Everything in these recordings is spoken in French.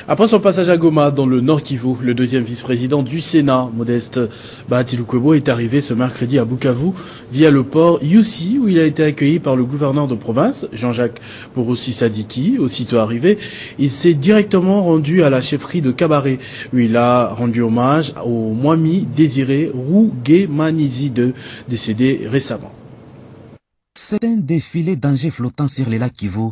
Après son passage à Goma, dans le Nord Kivu, le deuxième vice-président du Sénat, Modeste Bahati Lukwebo, est arrivé ce mercredi à Bukavu via le port Yussi, où il a été accueilli par le gouverneur de province, Jean-Jacques Purusi Sadiki. Aussitôt arrivé, il s'est directement rendu à la chefferie de Kabare, où il a rendu hommage au Mwami Désiré Rougemanizi II, décédé récemment. C'est un défilé d'engins flottants sur les lacs Kivu,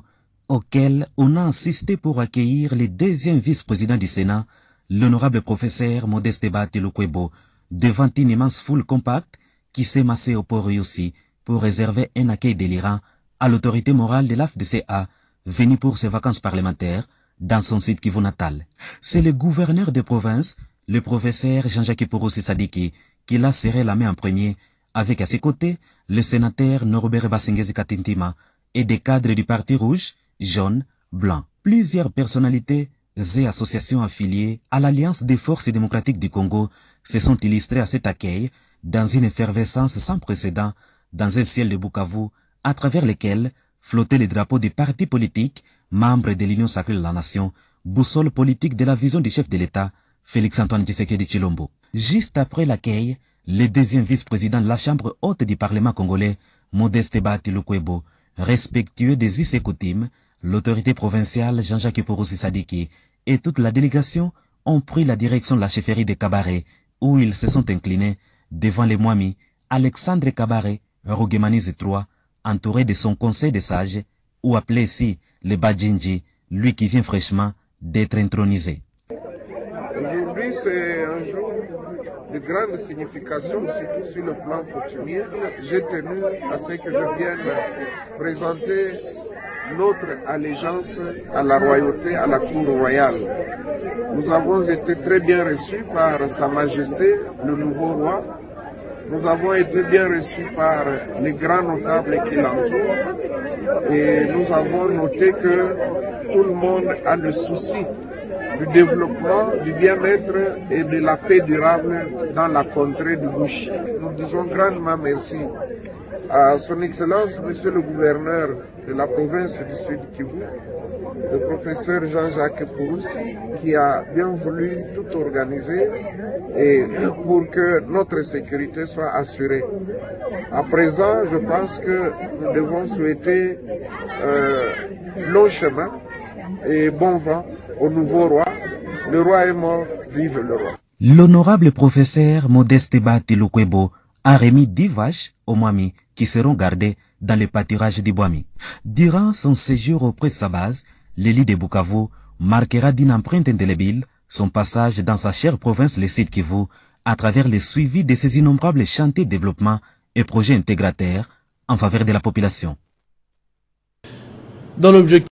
auquel on a assisté pour accueillir le deuxième vice-président du Sénat, l'honorable professeur Modeste Bahati Lukwebo, devant une immense foule compacte qui s'est massée au port Yussi pour réserver un accueil délirant à l'autorité morale de l'AFDCA, venue pour ses vacances parlementaires dans son site Kivu natal. C'est le gouverneur de province, le professeur Jean-Jacques Purusi Sadiki, qui l'a serré la main en premier, avec à ses côtés le sénateur Norbert Basengezi Katintima et des cadres du Parti rouge, jaune, blanc. Plusieurs personnalités et associations affiliées à l'Alliance des forces démocratiques du Congo se sont illustrées à cet accueil dans une effervescence sans précédent dans un ciel de Bukavu à travers lequel flottaient les drapeaux des partis politiques, membres de l'Union sacrée de la nation, boussole politique de la vision du chef de l'État, Félix-Antoine Tshisekedi Tshilombo. Juste après l'accueil, le deuxième vice-président de la Chambre haute du Parlement congolais, Modeste Bahati Lukwebo, respectueux des us et coutumes, l'autorité provinciale Jean-Jacques Purusi Sadiki et toute la délégation ont pris la direction de la chefferie de Kabare, où ils se sont inclinés devant les Mwami, Alexandre Kabare, Rougemanizi III, entouré de son conseil de sages, ou appelé ici le Badjinji, lui qui vient fraîchement d'être intronisé. Aujourd'hui, c'est un jour de grande signification, surtout sur le plan coutumier. J'ai tenu à ce que je vienne présenter notre allégeance à la royauté, à la cour royale. Nous avons été très bien reçus par Sa Majesté, le nouveau roi. Nous avons été bien reçus par les grands notables qui l'entourent. Et nous avons noté que tout le monde a le souci du développement, du bien-être et de la paix durable dans la contrée du Bushi. Nous disons grandement merci à son Excellence, Monsieur le gouverneur de la province du Sud Kivu, le professeur Jean-Jacques Purusi, qui a bien voulu tout organiser et pour que notre sécurité soit assurée. À présent, je pense que nous devons souhaiter long chemin et bon vent au nouveau roi. Le roi est mort, vive le roi. L'honorable professeur Modeste Bahati Lukwebo a remis 10 vaches aux Mwami qui seront gardées dans le pâturage d'Ibwami. Durant son séjour auprès de sa base, l'élite de Bukavu marquera d'une empreinte indélébile son passage dans sa chère province, le Sud Kivu, à travers le suivi de ses innombrables chantiers de développement et projets intégrateurs en faveur de la population. Dans l'objectif